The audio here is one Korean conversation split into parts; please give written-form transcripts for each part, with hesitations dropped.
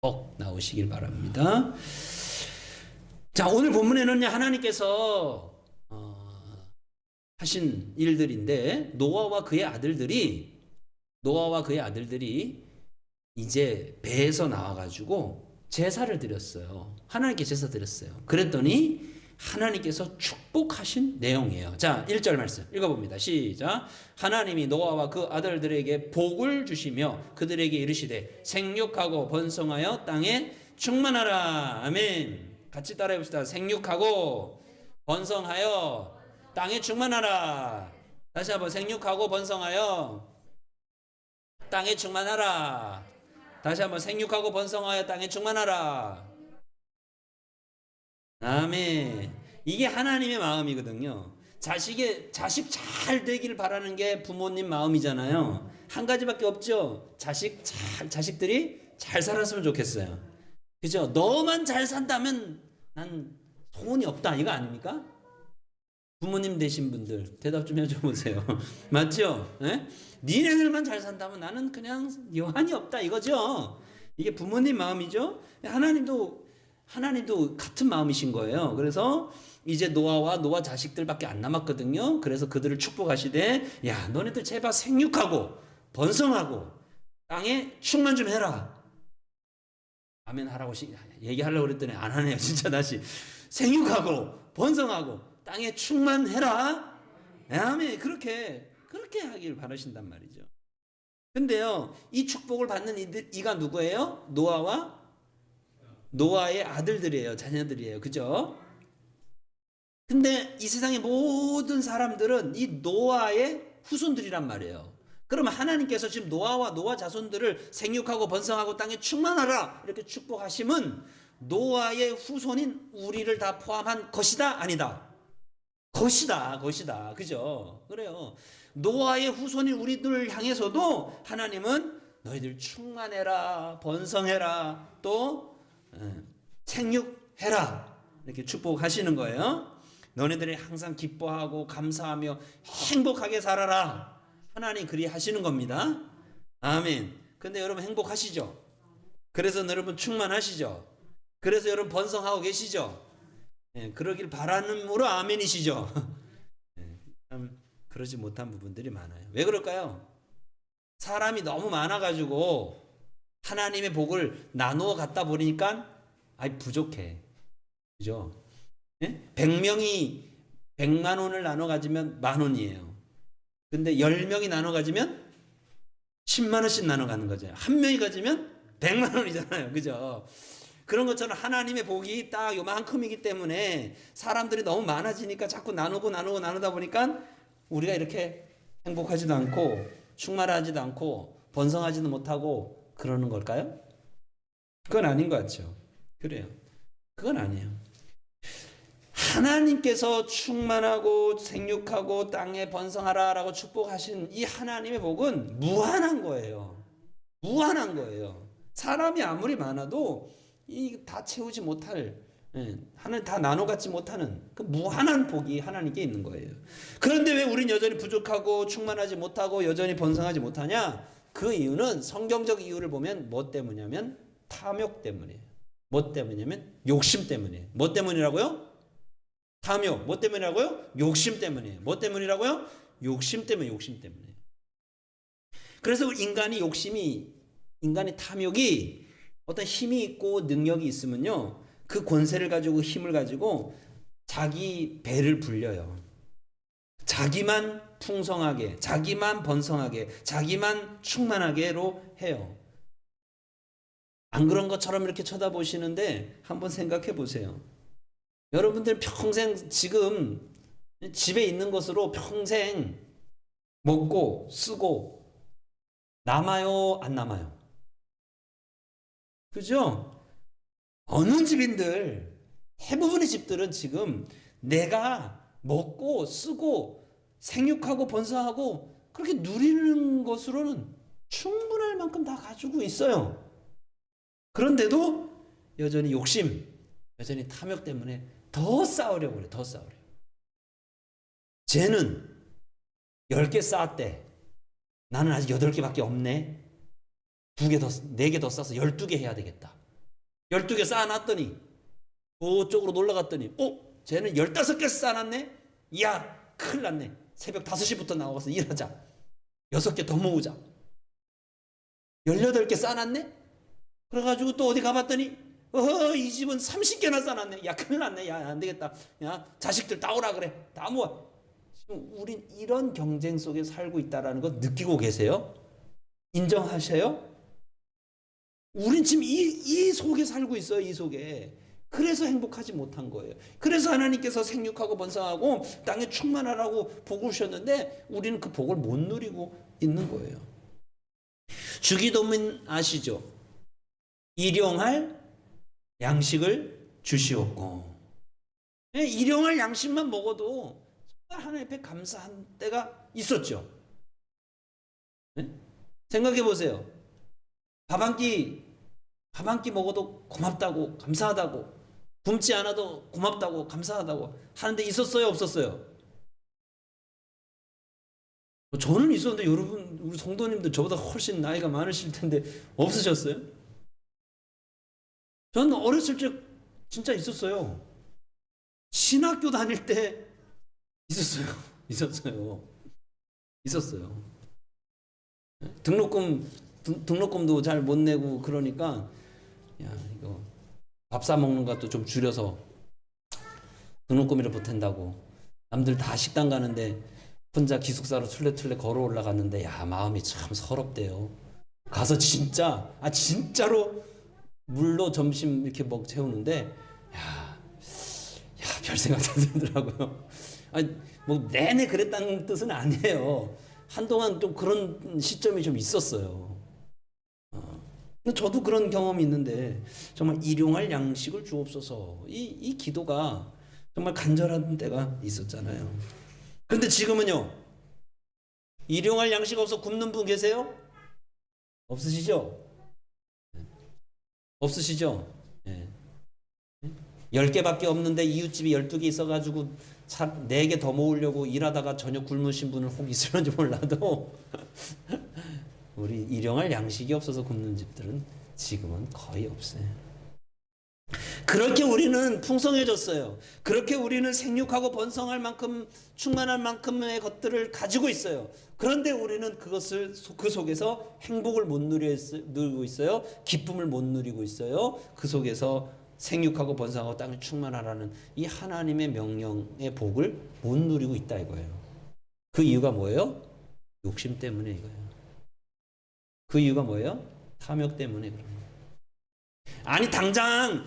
꼭 나오시길 바랍니다. 자, 오늘 본문에는 하나님께서 하신 일들인데 노아와 그의 아들들이 이제 배에서 나와가지고 제사를 드렸어요. 하나님께 제사 드렸어요. 그랬더니 하나님께서 축복하신 내용이에요. 자, 1절 말씀 읽어봅니다. 시작. 하나님이 노아와 그 아들들에게 복을 주시며 그들에게 이르시되 생육하고 번성하여 땅에 충만하라. 아멘. 같이 따라해 봅시다. 생육하고 번성하여 땅에 충만하라. 다시 한번 생육하고 번성하여 땅에 충만하라. 다시 한번 생육하고 번성하여 땅에 충만하라. 아멘. 이게 하나님의 마음이거든요. 자식 잘 되기를 바라는 게 부모님 마음이잖아요. 한 가지밖에 없죠. 자식들이 잘 살았으면 좋겠어요. 그죠? 너만 잘 산다면 난 소원이 없다. 이거 아닙니까? 부모님 되신 분들 대답 좀 해줘 보세요. 맞죠? 네? 니네들만 잘 산다면 나는 그냥 여한이 없다 이거죠. 이게 부모님 마음이죠. 하나님도 같은 마음이신 거예요. 그래서 이제 노아와 노아 자식들밖에 안 남았거든요. 그래서 그들을 축복하시되 야 너네들 제발 생육하고 번성하고 땅에 충만 좀 해라. 아멘 하라고 얘기하려고 그랬더니 안 하네요. 진짜 다시 생육하고 번성하고 땅에 충만해라. 아멘. 그렇게 하길 바라신단 말이죠. 근데요, 이 축복을 받는 이가 누구예요? 노아의 아들들이에요. 자녀들이에요. 그죠? 근데 이 세상의 모든 사람들은 이 노아의 후손들이란 말이에요. 그러면 하나님께서 지금 노아와 노아 자손들을 생육하고 번성하고 땅에 충만하라 이렇게 축복하심은 노아의 후손인 우리를 다 포함한 것이다? 아니다? 것이다. 그죠? 그래요. 노아의 후손인 우리들을 향해서도 하나님은 너희들 충만해라, 번성해라, 또 생육해라 이렇게 축복하시는 거예요. 너네들이 항상 기뻐하고 감사하며 행복하게 살아라. 하나님 그리 하시는 겁니다. 아멘. 근데 여러분 행복하시죠? 그래서 여러분 충만하시죠? 그래서 여러분 번성하고 계시죠? 그러길 바라는으로 아멘이시죠? 참 그러지 못한 부분들이 많아요. 왜 그럴까요? 사람이 너무 많아가지고 하나님의 복을 나누어 갖다 보니까 부족해. 그죠? 100명이 100만 원을 나눠 가지면 10,000원이에요. 근데 10명이 나눠 가지면 10만 원씩 나눠 가는 거죠. 한 명이 가지면 100만 원이잖아요. 그죠? 그런 것처럼 하나님의 복이 딱 요만큼이기 때문에 사람들이 너무 많아지니까 자꾸 나누다 보니까 우리가 이렇게 행복하지도 않고 충만하지도 않고 번성하지도 못하고 그러는 걸까요? 그건 아닌 것 같죠. 그래요. 그건 아니에요. 하나님께서 충만하고 생육하고 땅에 번성하라라고 축복하신 이 하나님의 복은 무한한 거예요. 무한한 거예요. 사람이 아무리 많아도 이 다 채우지 못할, 하나님 다 나눠 갖지 못하는 그 무한한 복이 하나님께 있는 거예요. 그런데 왜 우린 여전히 부족하고 충만하지 못하고 여전히 번성하지 못하냐? 그 이유는 성경적 이유를 보면 뭐 때문이냐면 탐욕 때문이에요. 뭐 때문이냐면 욕심 때문이에요. 뭐 때문이라고요? 탐욕. 뭐 때문이라고요? 욕심 때문이에요. 뭐 때문이라고요? 욕심 때문에. 그래서 인간의 탐욕이 어떤 힘이 있고 능력이 있으면요, 그 권세를 가지고 힘을 가지고 자기 배를 불려요. 자기만 풍성하게, 자기만 번성하게, 자기만 충만하게로 해요. 안 그런 것처럼 이렇게 쳐다보시는데 한번 생각해 보세요. 여러분들 평생 지금 집에 있는 것으로 평생 먹고 쓰고 남아요, 안 남아요? 그죠? 어느 집인들, 대부분의 집들은 지금 내가 먹고 쓰고 생육하고 번성하고 그렇게 누리는 것으로는 충분할 만큼 다 가지고 있어요. 그런데도 여전히 욕심, 여전히 탐욕 때문에 더 쌓으려고 그래. 더 쌓으려고. 쟤는 10개 쌓았대. 나는 아직 8개밖에 없네. 4개 더 쌓아서 12개 해야 되겠다. 12개 쌓아놨더니 그쪽으로 놀러 갔더니 쟤는 15개 쌓아놨네? 야 큰일 났네. 새벽 5시부터 나와서 일하자. 6개 더 모으자. 18개 쌓아놨네? 그래가지고 또 어디 가봤더니 이 집은 30개나 쌓아놨네. 야 큰일 났네. 야 안되겠다. 야 자식들 다 오라 그래. 다 모아. 지금 우린 이런 경쟁 속에 살고 있다는 거 느끼고 계세요? 인정하셔요? 우린 지금 이 속에 살고 있어요. 이 속에. 그래서 행복하지 못한 거예요. 그래서 하나님께서 생육하고 번성하고 땅에 충만하라고 복을 주셨는데 우리는 그 복을 못 누리고 있는 거예요. 주기도문 아시죠? 일용할 양식을 주시옵고. 일용할 양식만 먹어도 하나님 앞에 감사한 때가 있었죠. 생각해 보세요. 밥 한 끼 먹어도 고맙다고 감사하다고, 굶지 않아도 고맙다고 감사하다고 하는데 있었어요, 없었어요? 저는 있었는데 여러분, 우리 성도님들 저보다 훨씬 나이가 많으실 텐데 없으셨어요? 저는 어렸을 적 진짜 있었어요. 신학교 다닐 때 있었어요. 있었어요. 등록금도 잘 못 내고 그러니까 야 이거 밥 사 먹는 것도 좀 줄여서 등록금이라 보탠다고 남들 다 식당 가는데 혼자 기숙사로 툴레툴레 걸어 올라갔는데 야 마음이 참 서럽대요. 가서 진짜로 물로 점심 이렇게 채우는데 별 생각 다 들더라고요. 아니 뭐 내내 그랬다는 뜻은 아니에요. 한동안 좀 그런 시점이 좀 있었어요. 저도 그런 경험이 있는데 정말 일용할 양식을 주옵소서. 이 기도가 정말 간절한 때가 있었잖아요. 그런데 지금은요. 일용할 양식 없어 굶는 분 계세요? 없으시죠? 없으시죠? 네. 10개밖에 없는데 이웃집이 12개 있어가지고 4개 더 모으려고 일하다가 저녁 굶으신 분은 혹 있을런지 몰라도 우리 일용할 양식이 없어서 굶는 집들은 지금은 거의 없어요. 그렇게 우리는 풍성해졌어요. 그렇게 우리는 생육하고 번성할 만큼 충만할 만큼의 것들을 가지고 있어요. 그런데 우리는 그 속에서 행복을 못 누리고 있어요. 기쁨을 못 누리고 있어요. 그 속에서 생육하고 번성하고 땅을 충만하라는 이 하나님의 명령의 복을 못 누리고 있다 이거예요. 그 이유가 뭐예요? 욕심 때문에 이거예요. 그 이유가 뭐예요? 탐욕 때문에 그런 거예요. 아니 당장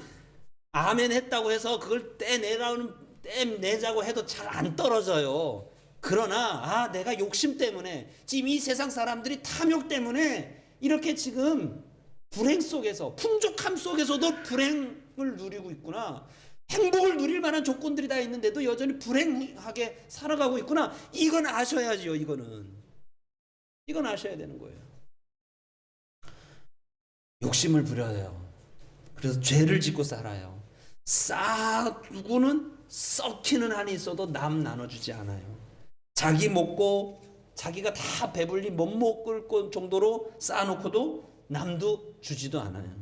아멘 했다고 해서 그걸 떼내자고 해도 잘 안 떨어져요. 그러나 내가 욕심 때문에 지금 이 세상 사람들이 탐욕 때문에 이렇게 지금 불행 속에서 풍족함 속에서도 불행을 누리고 있구나. 행복을 누릴 만한 조건들이 다 있는데도 여전히 불행하게 살아가고 있구나. 이건 아셔야지요. 이건 아셔야 되는 거예요. 욕심을 부려요. 그래서 죄를 짓고 살아요. 누구는 썩히는 한이 있어도 남 나눠주지 않아요. 자기 먹고 자기가 다 배불리 못 먹을 정도로 쌓아놓고도 남도 주지도 않아요.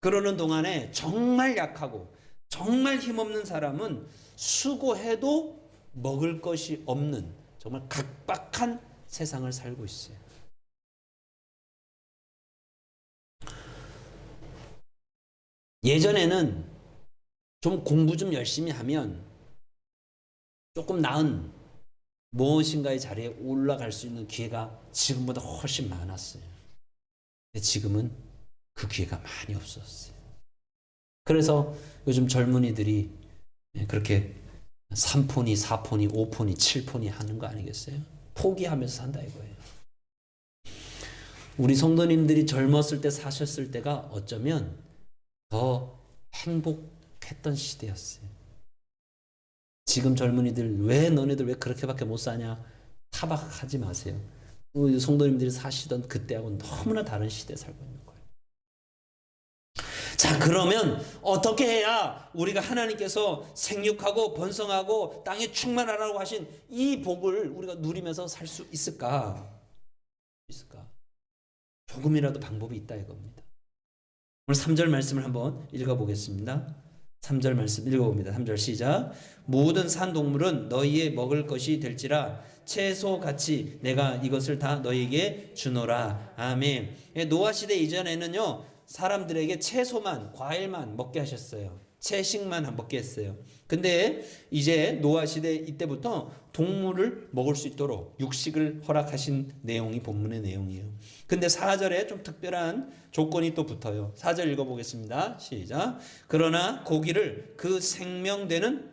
그러는 동안에 정말 약하고 정말 힘없는 사람은 수고해도 먹을 것이 없는 정말 각박한 세상을 살고 있어요. 예전에는 좀 공부 좀 열심히 하면 조금 나은 무엇인가의 자리에 올라갈 수 있는 기회가 지금보다 훨씬 많았어요. 근데 지금은 그 기회가 많이 없었어요. 그래서 요즘 젊은이들이 그렇게 3폰이, 4폰이, 5폰이, 7폰이 하는 거 아니겠어요? 포기하면서 산다 이거예요. 우리 성도님들이 젊었을 때 사셨을 때가 어쩌면 더 행복했던 시대였어요. 지금 젊은이들 너네들 왜 그렇게밖에 못 사냐 타박하지 마세요. 우리 성도님들이 사시던 그때하고는 너무나 다른 시대에 살고 있는 거예요. 자, 그러면 어떻게 해야 우리가 하나님께서 생육하고 번성하고 땅에 충만하라고 하신 이 복을 우리가 누리면서 살 수 있을까? 조금이라도 방법이 있다 이겁니다. 오늘 3절 말씀을 한번 읽어보겠습니다. 3절 말씀 읽어봅니다. 3절 시작. 모든 산동물은 너희의 먹을 것이 될지라 채소같이 내가 이것을 다 너희에게 주노라. 아멘. 노아 시대 이전에는요, 사람들에게 채소만, 과일만 먹게 하셨어요. 채식만 안 먹게 했어요. 근데 이제 노아 시대 이때부터 동물을 먹을 수 있도록 육식을 허락하신 내용이 본문의 내용이에요. 근데 4절에 좀 특별한 조건이 또 붙어요. 4절 읽어보겠습니다. 시작. 그러나 고기를 그 생명되는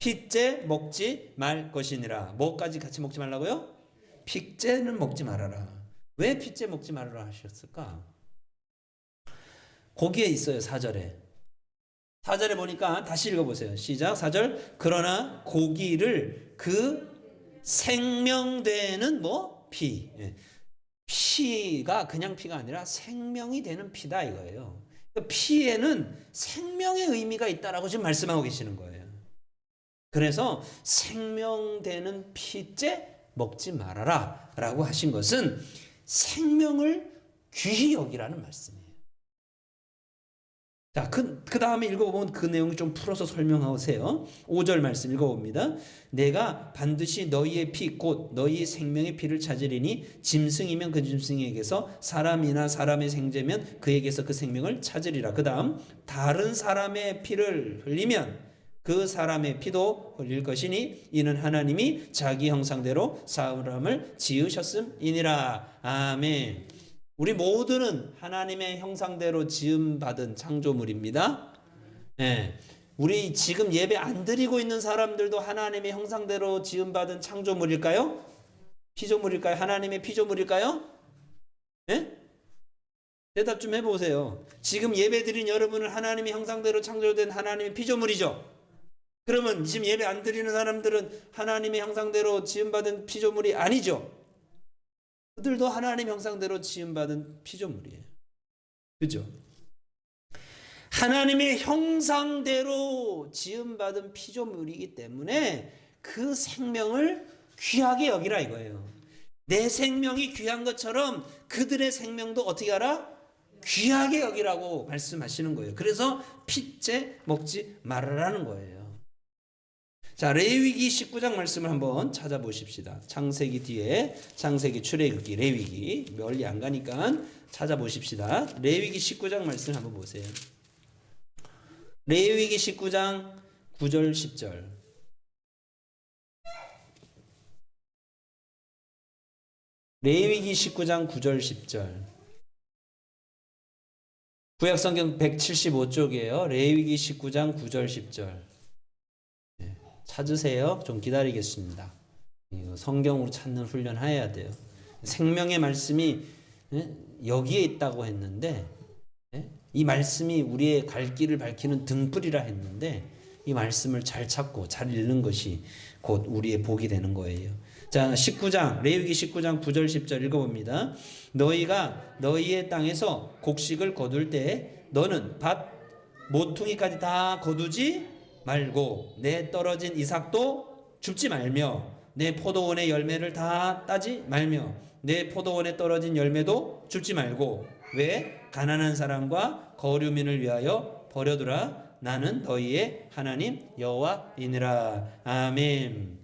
핏째 먹지 말 것이니라. 뭐까지 같이 먹지 말라고요? 핏째는 먹지 말아라. 왜 핏째 먹지 말아라 하셨을까? 거기에 있어요. 4절에. 4절에 보니까 다시 읽어보세요. 시작. 4절. 그러나 고기를 그 생명되는 뭐? 피. 피가 그냥 피가 아니라 생명이 되는 피다 이거예요. 피에는 생명의 의미가 있다라고 지금 말씀하고 계시는 거예요. 그래서 생명되는 피째 먹지 말아라 라고 하신 것은 생명을 귀히 여기라는 말씀이에요. 자, 그 다음에 읽어보면 그 내용을 좀 풀어서 설명하세요. 5절 말씀 읽어봅니다. 내가 반드시 너희의 피 곧 너희 생명의 피를 찾으리니 짐승이면 그 짐승에게서 사람이나 사람의 생제면 그에게서 그 생명을 찾으리라. 그 다음 다른 사람의 피를 흘리면 그 사람의 피도 흘릴 것이니 이는 하나님이 자기 형상대로 사람을 지으셨음이니라. 아멘. 우리 모두는 하나님의 형상대로 지음받은 창조물입니다. 네. 우리 지금 예배 안 드리고 있는 사람들도 하나님의 형상대로 지음받은 창조물일까요? 피조물일까요? 하나님의 피조물일까요? 네? 대답 좀 해보세요. 지금 예배 드린 여러분은 하나님의 형상대로 창조된 하나님의 피조물이죠? 그러면 지금 예배 안 드리는 사람들은 하나님의 형상대로 지음받은 피조물이 아니죠? 그들도 하나님 형상대로 지음받은 피조물이에요. 그죠? 하나님의 형상대로 지음받은 피조물이기 때문에 그 생명을 귀하게 여기라 이거예요. 내 생명이 귀한 것처럼 그들의 생명도 어떻게 하라? 귀하게 여기라고 말씀하시는 거예요. 그래서 핏째 먹지 말아라는 거예요. 자, 레위기 19장 말씀을 한번 찾아보십시다. 창세기 뒤에 창세기, 출애굽기, 레위기 멀리 안 가니까 찾아보십시다. 레위기 19장 말씀 한번 보세요. 레위기 19장 9절 10절. 레위기 19장 9절 10절. 구약성경 175쪽이에요. 레위기 19장 9절 10절. 찾으세요. 좀 기다리겠습니다. 성경으로 찾는 훈련 해야 돼요. 생명의 말씀이 여기에 있다고 했는데 이 말씀이 우리의 갈 길을 밝히는 등불이라 했는데 이 말씀을 잘 찾고 잘 읽는 것이 곧 우리의 복이 되는 거예요. 자, 19장 레위기 19장 9절 10절 읽어봅니다. 너희가 너희의 땅에서 곡식을 거둘 때 너는 밭 모퉁이까지 다 거두지 말고 내 떨어진 이삭도 줍지 말며 내 포도원의 열매를 다 따지 말며 내 포도원에 떨어진 열매도 줍지 말고 왜? 가난한 사람과 거류민을 위하여 버려두라. 나는 너희의 하나님 여호와이니라. 아멘.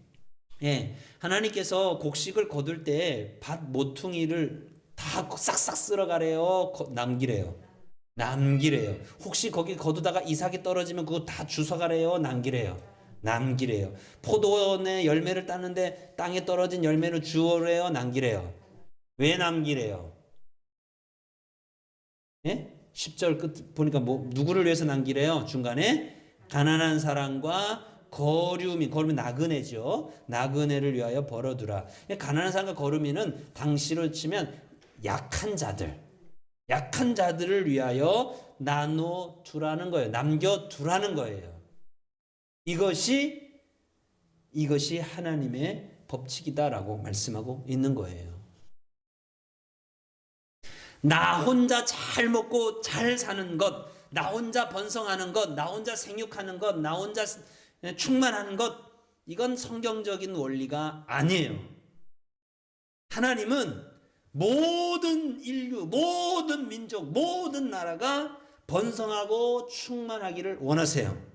예, 하나님께서 곡식을 거둘 때 밭 모퉁이를 다 싹싹 쓸어가래요? 남기래요? 남기래요. 혹시 거기 거두다가 이삭이 떨어지면 그거 다 주워가래요? 남기래요? 남기래요. 포도원에 열매를 따는데 땅에 떨어진 열매를 주워래요? 남기래요? 왜 남기래요? 예? 10절 끝 보니까 뭐 누구를 위해서 남기래요? 중간에 가난한 사람과 거류민 나그네죠. 나그네를 위하여 벌어두라. 가난한 사람과 거류민은 당시로 치면 약한 자들을 위하여 나눠두라는 거예요. 남겨두라는 거예요. 이것이 하나님의 법칙이다라고 말씀하고 있는 거예요. 나 혼자 잘 먹고 잘 사는 것, 나 혼자 번성하는 것, 나 혼자 생육하는 것, 나 혼자 충만하는 것, 이건 성경적인 원리가 아니에요. 하나님은 모든 인류, 모든 민족, 모든 나라가 번성하고 충만하기를 원하세요.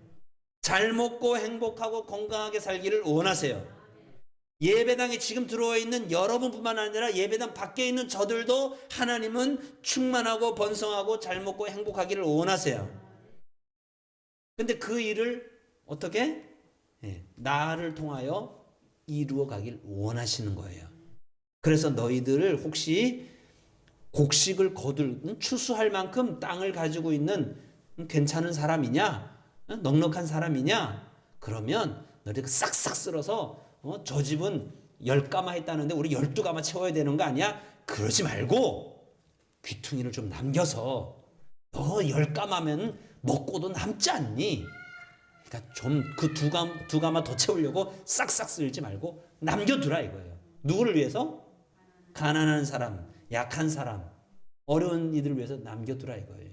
잘 먹고 행복하고 건강하게 살기를 원하세요. 예배당에 지금 들어와 있는 여러분뿐만 아니라 예배당 밖에 있는 저들도 하나님은 충만하고 번성하고 잘 먹고 행복하기를 원하세요. 근데 그 일을 어떻게? 나를 통하여 이루어 가길 원하시는 거예요. 그래서 너희들을 혹시 곡식을 거둘 추수할 만큼 땅을 가지고 있는 괜찮은 사람이냐? 넉넉한 사람이냐? 그러면 너희들 싹싹 쓸어서 저 집은 10가마 했다는데 우리 12가마 채워야 되는 거 아니야? 그러지 말고 귀퉁이를 좀 남겨서 너 10가마면 먹고도 남지 않니? 그러니까 좀 그 두 가마 더 채우려고 싹싹 쓸지 말고 남겨두라 이거예요. 누구를 위해서? 가난한 사람, 약한 사람, 어려운 이들을 위해서 남겨두라 이거예요.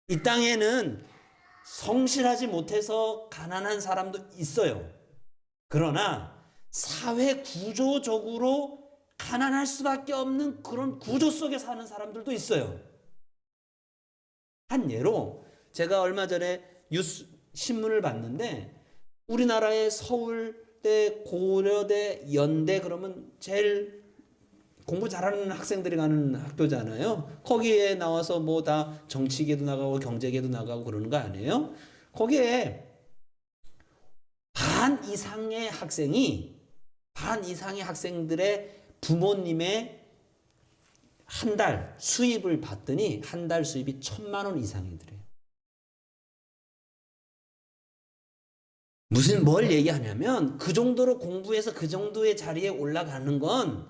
이 땅에는 성실하지 못해서 가난한 사람도 있어요. 그러나 사회 구조적으로 가난할 수밖에 없는 그런 구조 속에 사는 사람들도 있어요. 한 예로 제가 얼마 전에 뉴스 신문을 봤는데 우리나라의 서울대, 고려대, 연대 그러면 제일 공부 잘하는 학생들이 가는 학교잖아요. 거기에 나와서 뭐 다 정치계도 나가고 경제계도 나가고 그러는 거 아니에요? 거기에 반 이상의 학생들의 부모님의 한 달 수입을 봤더니 한 달 수입이 1,000만 원 이상이더래요. 무슨 뭘 얘기하냐면 그 정도로 공부해서 그 정도의 자리에 올라가는 건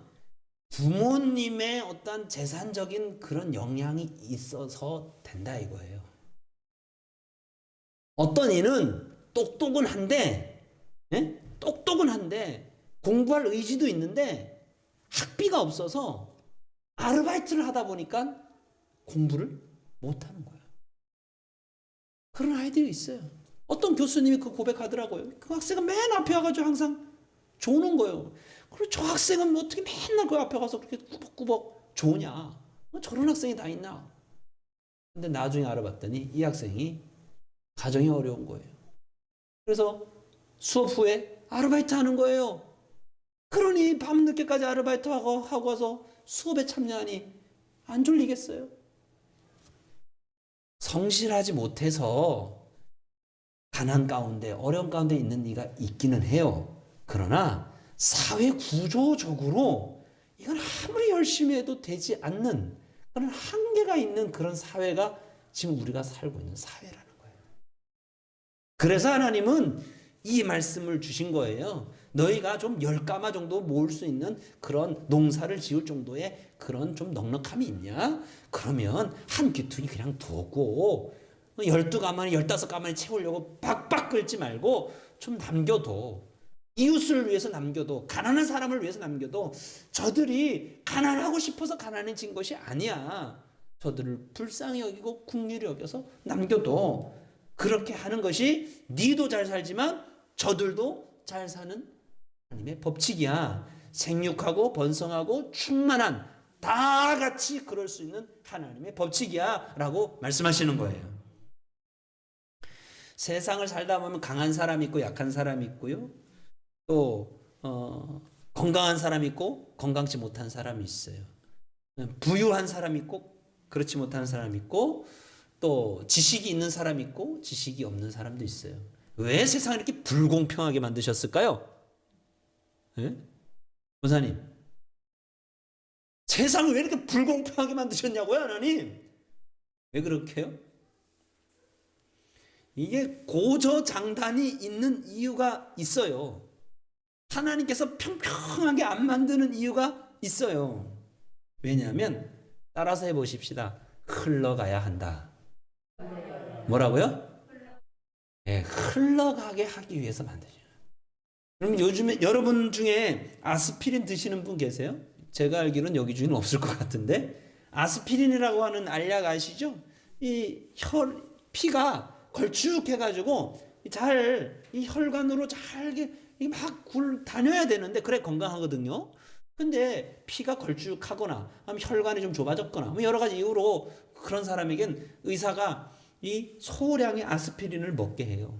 부모님의 어떤 재산적인 그런 영향이 있어서 된다 이거예요. 어떤 이는 똑똑은 한데 공부할 의지도 있는데 학비가 없어서 아르바이트를 하다 보니까 공부를 못하는 거예요. 그런 아이들이 있어요. 어떤 교수님이 그 고백하더라고요. 그 학생은 맨 앞에 와가지고 항상 조는 거예요. 그리고 저 학생은 뭐 어떻게 맨날 그 앞에 가서 그렇게 꾸벅꾸벅 조냐? 저런 학생이 다 있나? 근데 나중에 알아봤더니 이 학생이 가정이 어려운 거예요. 그래서 수업 후에 아르바이트 하는 거예요. 그러니 밤늦게까지 아르바이트 하고 와서 수업에 참여하니 안 졸리겠어요? 성실하지 못해서 가난 가운데 어려운 가운데 있는 이가 있기는 해요. 그러나 사회 구조적으로 이건 아무리 열심히 해도 되지 않는 그런 한계가 있는 그런 사회가 지금 우리가 살고 있는 사회라는 거예요. 그래서 하나님은 이 말씀을 주신 거예요. 너희가 좀 10가마 정도 모을 수 있는 그런 농사를 지을 정도의 그런 좀 넉넉함이 있냐? 그러면 한 귀퉁이 그냥 두고 12가마니 15가마니 채우려고 박박 긁지 말고 좀 남겨둬. 이웃을 위해서 남겨도 가난한 사람을 위해서 남겨도 저들이 가난하고 싶어서 가난해진 것이 아니야. 저들을 불쌍히 여기고 긍휼히 여겨서 남겨도 그렇게 하는 것이 니도 잘 살지만 저들도 잘 사는 하나님의 법칙이야. 생육하고 번성하고 충만한 다 같이 그럴 수 있는 하나님의 법칙이야 라고 말씀하시는 거예요. 세상을 살다 보면 강한 사람이 있고 약한 사람이 있고요. 또 건강한 사람이 있고 건강치 못한 사람이 있어요. 부유한 사람이 있고 그렇지 못한 사람이 있고 또 지식이 있는 사람이 있고 지식이 없는 사람도 있어요. 왜 세상을 이렇게 불공평하게 만드셨을까요? 네? 권사님, 세상을 왜 이렇게 불공평하게 만드셨냐고요, 하나님? 왜 그렇게 해요? 이게 고저장단이 있는 이유가 있어요. 하나님께서 평평하게 안 만드는 이유가 있어요. 왜냐하면 따라서 해보십시다. 흘러가야 한다. 뭐라고요? 네, 흘러가게 하기 위해서 만드죠. 그럼 요즘에 여러분 중에 아스피린 드시는 분 계세요? 제가 알기로는 여기 중에는 없을 것 같은데 아스피린이라고 하는 알약 아시죠? 이 피가 걸쭉해가지고 이 혈관으로 잘 막 다녀야 되는데 그래 건강하거든요. 근데 피가 걸쭉하거나 혈관이 좀 좁아졌거나 뭐 여러 가지 이유로 그런 사람에겐 의사가 이 소량의 아스피린을 먹게 해요.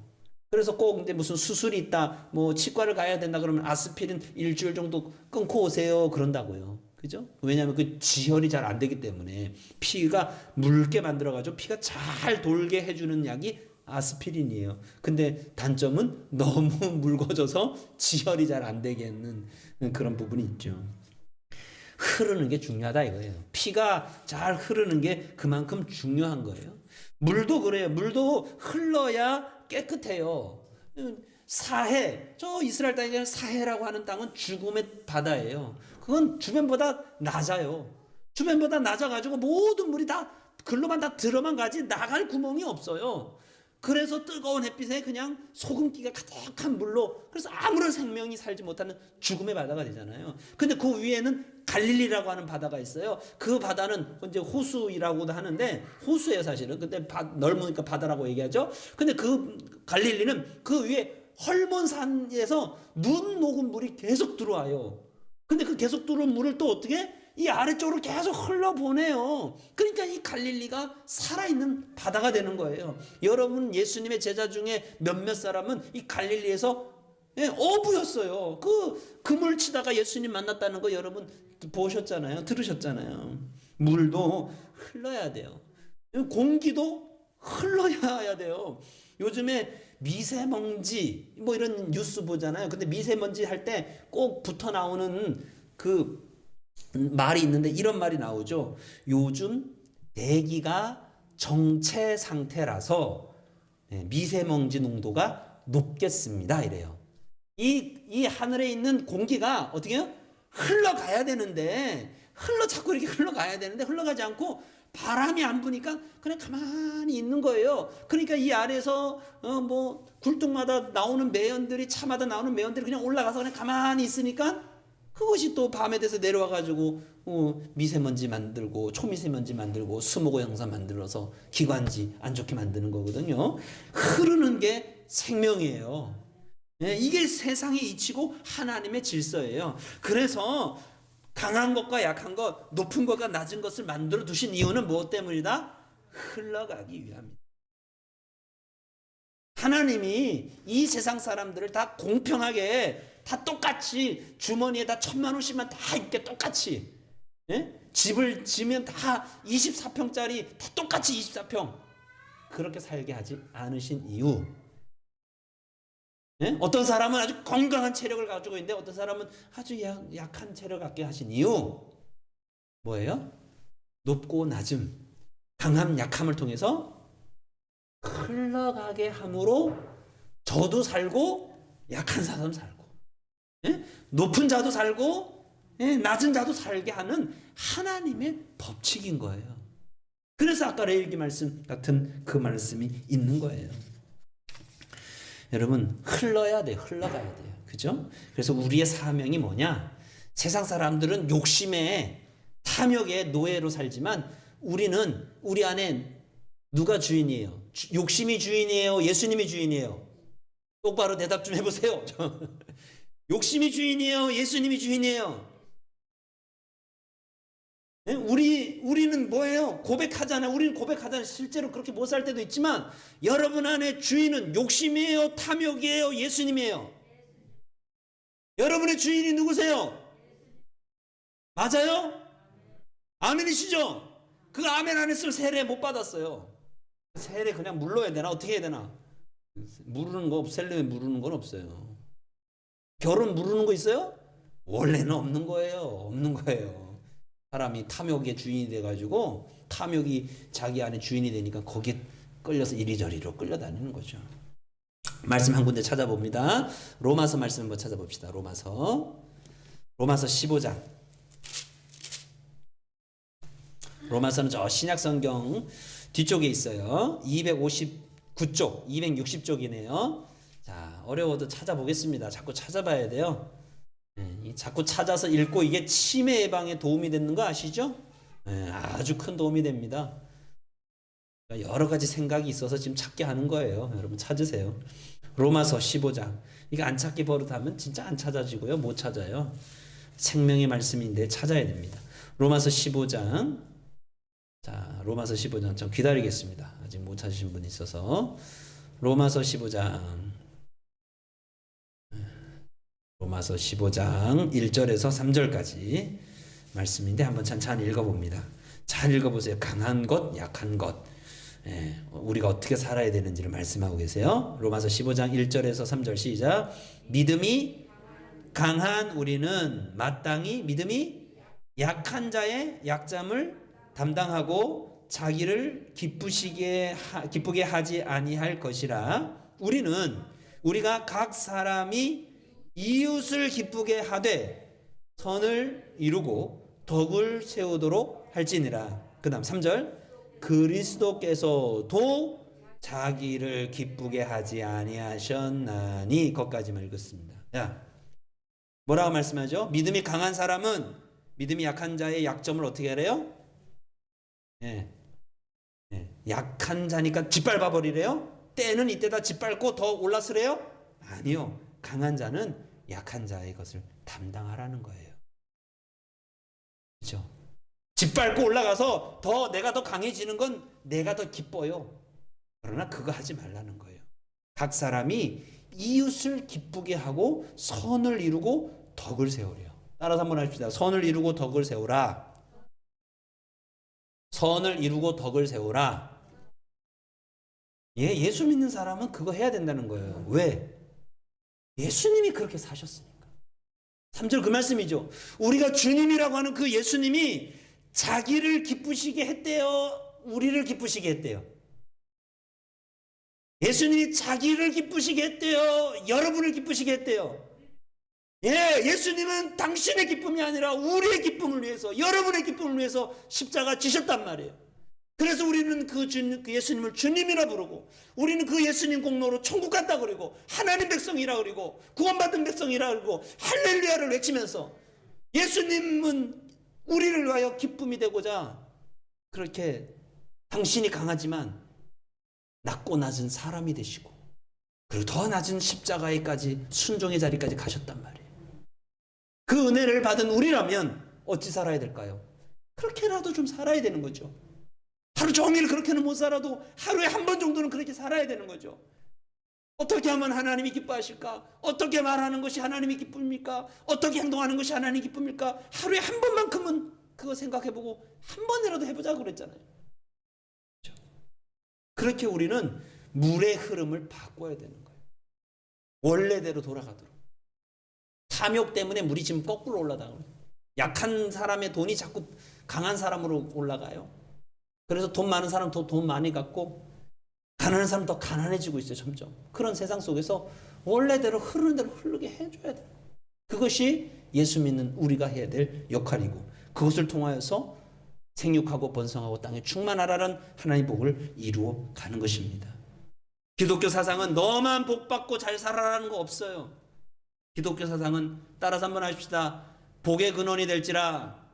그래서 꼭 이제 무슨 수술이 있다, 뭐 치과를 가야 된다 그러면 아스피린 일주일 정도 끊고 오세요 그런다고요. 그죠? 왜냐하면 그 지혈이 잘 안 되기 때문에 피가 묽게 만들어가지고 피가 잘 돌게 해주는 약이 아스피린이에요. 근데 단점은 너무 묽어져서 지혈이 잘 안 되게 하는 그런 부분이 있죠. 흐르는 게 중요하다 이거예요. 피가 잘 흐르는 게 그만큼 중요한 거예요. 물도 그래요. 물도 흘러야 깨끗해요. 사해, 저 이스라엘 땅에 사해라고 하는 땅은 죽음의 바다예요. 그건 주변보다 낮아요. 주변보다 낮아가지고 모든 물이 다 글로만 다 들어만 가지 나갈 구멍이 없어요. 그래서 뜨거운 햇빛에 그냥 소금기가 가득한 물로, 그래서 아무런 생명이 살지 못하는 죽음의 바다가 되잖아요. 근데 그 위에는 갈릴리라고 하는 바다가 있어요. 그 바다는 이제 호수이라고도 하는데, 호수예요 사실은. 근데 넓으니까 바다라고 얘기하죠. 근데 그 갈릴리는 그 위에 헐몬산에서 눈 녹은 물이 계속 들어와요. 근데 그 계속 들어온 물을 또 어떻게 이 아래쪽으로 계속 흘러보내요. 그러니까 이 갈릴리가 살아있는 바다가 되는 거예요. 여러분 예수님의 제자 중에 몇몇 사람은 이 갈릴리에서 어부였어요. 그 그물 치다가 예수님 만났다는 거 여러분 보셨잖아요. 들으셨잖아요. 물도 흘러야 돼요. 공기도 흘러야 돼요. 요즘에 미세먼지 뭐 이런 뉴스 보잖아요. 근데 미세먼지 할 때 꼭 붙어 나오는 그 말이 있는데 이런 말이 나오죠. 요즘 대기가 정체 상태라서 미세먼지 농도가 높겠습니다. 이래요. 이 하늘에 있는 공기가 어떻게 해요? 흘러가야 되는데 자꾸 이렇게 흘러가야 되는데 흘러가지 않고 바람이 안 부니까 그냥 가만히 있는 거예요. 그러니까 이 아래에서 뭐 굴뚝마다 나오는 매연들이, 차마다 나오는 매연들이 그냥 올라가서 그냥 가만히 있으니까 그것이 또 밤에 돼서 내려와 가지고 미세먼지 만들고 초미세먼지 만들고 스모그 형상 만들어서 기관지 안 좋게 만드는 거거든요. 흐르는 게 생명이에요. 이게 세상의 이치고 하나님의 질서예요. 그래서 강한 것과 약한 것, 높은 것과 낮은 것을 만들어 두신 이유는 무엇 때문이다? 흘러가기 위함이다. 하나님이 이 세상 사람들을 다 공평하게 다 똑같이 주머니에 다 1,000,000원씩만 다 있게 똑같이, 집을 지면 다 24평짜리 다 똑같이 24평 그렇게 살게 하지 않으신 이유. 어떤 사람은 아주 건강한 체력을 가지고 있는데 어떤 사람은 아주 약한 체력을 갖게 하신 이유 뭐예요? 높고 낮음, 강함 약함을 통해서 흘러가게 함으로 저도 살고 약한 사람 살고 높은 자도 살고 낮은 자도 살게 하는 하나님의 법칙인 거예요. 그래서 아까 레위기 말씀 같은 그 말씀이 있는 거예요. 여러분 흘러야 돼요. 흘러가야 돼요. 그죠? 그래서 우리의 사명이 뭐냐? 세상 사람들은 욕심에 탐욕의 노예로 살지만 우리는 우리 안에 누가 주인이에요? 욕심이 주인이에요? 예수님이 주인이에요? 똑바로 대답 좀 해보세요. 욕심이 주인이에요? 예수님이 주인이에요? 우리는 뭐예요? 고백하잖아요. 우리는 고백하잖아요. 실제로 그렇게 못 살 때도 있지만 여러분 안에 주인은 욕심이에요? 탐욕이에요? 예수님이에요? 여러분의 주인이 누구세요? 맞아요? 아멘이시죠? 그 아멘 안 했으면 세례 못 받았어요. 세례 그냥 물러야 되나? 어떻게 해야 되나? 무르는 거, 세례 무르는 건 없어요. 결혼 무르는 거 있어요? 원래는 없는 거예요. 없는 거예요. 사람이 탐욕의 주인이 돼가지고 탐욕이 자기 안에 주인이 되니까 거기에 끌려서 이리저리로 끌려다니는 거죠. 말씀 한 군데 찾아봅니다. 로마서 말씀 한번 찾아봅시다. 로마서 15장. 로마서는 저 신약성경 뒤쪽에 있어요. 259쪽, 260쪽이네요. 자, 어려워도 찾아보겠습니다. 자꾸 찾아봐야 돼요. 자꾸 찾아서 읽고 이게 치매 예방에 도움이 되는 거 아시죠? 아주 큰 도움이 됩니다. 여러 가지 생각이 있어서 지금 찾게 하는 거예요. 여러분 찾으세요. 로마서 15장. 이거 안 찾기 버릇하면 진짜 안 찾아지고요. 못 찾아요. 생명의 말씀인데 찾아야 됩니다. 로마서 15장. 자, 로마서 15장 좀 기다리겠습니다. 아직 못 찾으신 분이 있어서. 로마서 15장. 로마서 15장 1절에서 3절까지 말씀인데 한번 천천히 읽어봅니다. 잘 읽어보세요. 강한 것, 약한 것. 우리가 어떻게 살아야 되는지를 말씀하고 계세요. 로마서 15장 1절에서 3절 시작. 믿음이 강한 우리는 마땅히 믿음이 약한 자의 약점을 담당하고 자기를 기쁘게 하지 아니할 것이라. 우리가 각 사람이 이웃을 기쁘게 하되 선을 이루고 덕을 세우도록 할지니라. 그 다음 3절. 그리스도께서도 자기를 기쁘게 하지 아니하셨나니. 거기까지만 읽었습니다. 야, 뭐라고 말씀하죠? 믿음이 강한 사람은 믿음이 약한 자의 약점을 어떻게 하래요? 약한 자니까 짓밟아 버리래요? 때는 이때다 짓밟고 더 올라서래요? 아니요. 강한 자는 약한 자의 것을 담당하라는 거예요. 그렇죠? 짓밟고 올라가서 내가 더 강해지는 건 내가 더 기뻐요. 그러나 그거 하지 말라는 거예요. 각 사람이 이웃을 기쁘게 하고 선을 이루고 덕을 세우래요. 따라서 한번 합시다. 선을 이루고 덕을 세우라. 선을 이루고 덕을 세우라. 예수 믿는 사람은 그거 해야 된다는 거예요. 왜? 예수님이 그렇게 사셨으니까. 3절 그 말씀이죠. 우리가 주님이라고 하는 그 예수님이 자기를 기쁘시게 했대요? 우리를 기쁘시게 했대요? 예수님이 자기를 기쁘시게 했대요? 여러분을 기쁘시게 했대요? 예수님은 당신의 기쁨이 아니라 우리의 기쁨을 위해서, 여러분의 기쁨을 위해서 십자가 지셨단 말이에요. 그래서 우리는 그 예수님을 주님이라 부르고, 우리는 그 예수님 공로로 천국 갔다 그러고, 하나님 백성이라 그러고, 구원받은 백성이라 그러고, 할렐루야를 외치면서 예수님은 우리를 위하여 기쁨이 되고자 그렇게 당신이 강하지만 낮고 낮은 사람이 되시고, 그리고 더 낮은 십자가에까지 순종의 자리까지 가셨단 말이에요. 그 은혜를 받은 우리라면 어찌 살아야 될까요? 그렇게라도 좀 살아야 되는 거죠. 하루 종일 그렇게는 못 살아도 하루에 한 번 정도는 그렇게 살아야 되는 거죠. 어떻게 하면 하나님이 기뻐하실까? 어떻게 말하는 것이 하나님이 기쁩니까? 어떻게 행동하는 것이 하나님이 기쁩니까? 하루에 한 번만큼은 그거 생각해보고 한 번이라도 해보자고 그랬잖아요. 그렇죠? 그렇게 우리는 물의 흐름을 바꿔야 되는 거예요. 원래대로 돌아가도록. 탐욕 때문에 물이 지금 거꾸로 올라가요. 약한 사람의 돈이 자꾸 강한 사람으로 올라가요. 그래서 돈 많은 사람 더 돈 많이 갖고 가난한 사람 더 가난해지고 있어요. 점점. 그런 세상 속에서 원래대로 흐르는 대로 흐르게 해줘야 돼요. 그것이 예수 믿는 우리가 해야 될 역할이고, 그것을 통하여서 생육하고 번성하고 땅에 충만하라는 하나님의 복을 이루어 가는 것입니다. 기독교 사상은 너만 복받고 잘 살아라는 거 없어요. 기독교 사상은 따라서 한번 하십시다. 복의 근원이 될지라.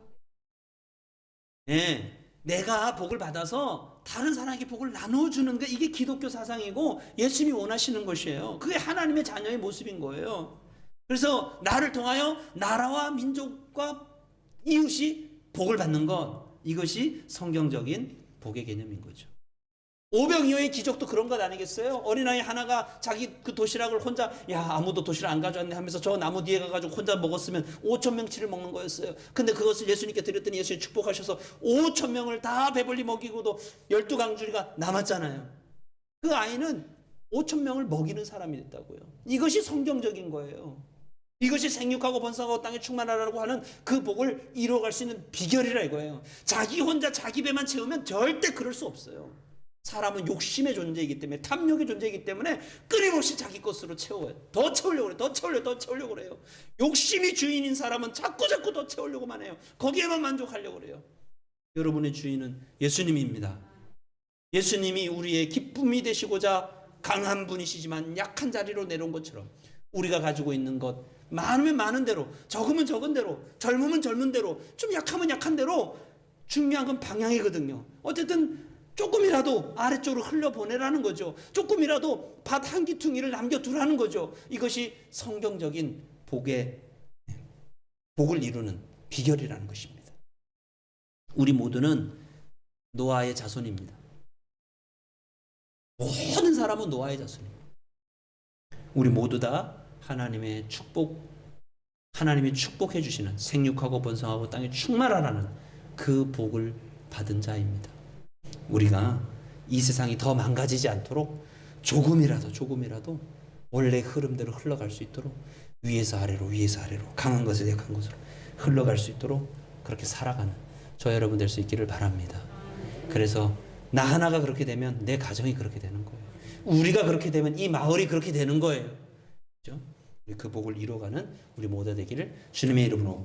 내가 복을 받아서 다른 사람에게 복을 나눠주는 게 이게 기독교 사상이고 예수님이 원하시는 것이에요. 그게 하나님의 자녀의 모습인 거예요. 그래서 나를 통하여 나라와 민족과 이웃이 복을 받는 것, 이것이 성경적인 복의 개념인 거죠. 오병이어의 기적도 그런 것 아니겠어요? 어린아이 하나가 자기 그 도시락을 혼자, 아무도 도시락 안 가져왔네 하면서 저 나무 뒤에 가가지고 혼자 먹었으면 5,000명치를 먹는 거였어요. 근데 그것을 예수님께 드렸더니 예수님이 축복하셔서 5,000명을 다 배불리 먹이고도 12강줄이가 남았잖아요. 그 아이는 5,000명을 먹이는 사람이 됐다고요. 이것이 성경적인 거예요. 이것이 생육하고 번성하고 땅에 충만하라고 하는 그 복을 이루어갈 수 있는 비결이라 이거예요. 자기 혼자 자기 배만 채우면 절대 그럴 수 없어요. 사람은 욕심의 존재이기 때문에, 탐욕의 존재이기 때문에 끊임없이 자기 것으로 채워요. 더 채우려고 그래요. 더 채우려고 그래요. 욕심이 주인인 사람은 자꾸 더 채우려고만 해요. 거기에만 만족하려고 그래요. 여러분의 주인은 예수님입니다. 예수님이 우리의 기쁨이 되시고자 강한 분이시지만 약한 자리로 내려온 것처럼 우리가 가지고 있는 것, 많으면 많은 대로, 적으면 적은 대로, 젊으면 젊은 대로, 좀 약하면 약한 대로, 중요한 건 방향이거든요. 어쨌든 조금이라도 아래쪽으로 흘려보내라는 거죠. 조금이라도 밭 한 기퉁이를 남겨두라는 거죠. 이것이 성경적인 복의 복을 이루는 비결이라는 것입니다. 우리 모두는 노아의 자손입니다. 모든 사람은 노아의 자손입니다. 우리 모두 다 하나님의 하나님이 축복해 주시는 생육하고 번성하고 땅에 충만하라는 그 복을 받은 자입니다. 우리가 이 세상이 더 망가지지 않도록 조금이라도 원래 흐름대로 흘러갈 수 있도록 위에서 아래로 강한 것에서 약한 것으로 흘러갈 수 있도록 그렇게 살아가는 저 여러분 될 수 있기를 바랍니다. 그래서 나 하나가 그렇게 되면 내 가정이 그렇게 되는 거예요. 우리가 그렇게 되면 이 마을이 그렇게 되는 거예요. 그렇죠? 그 복을 이뤄가는 우리 모두 되기를 주님의 이름으로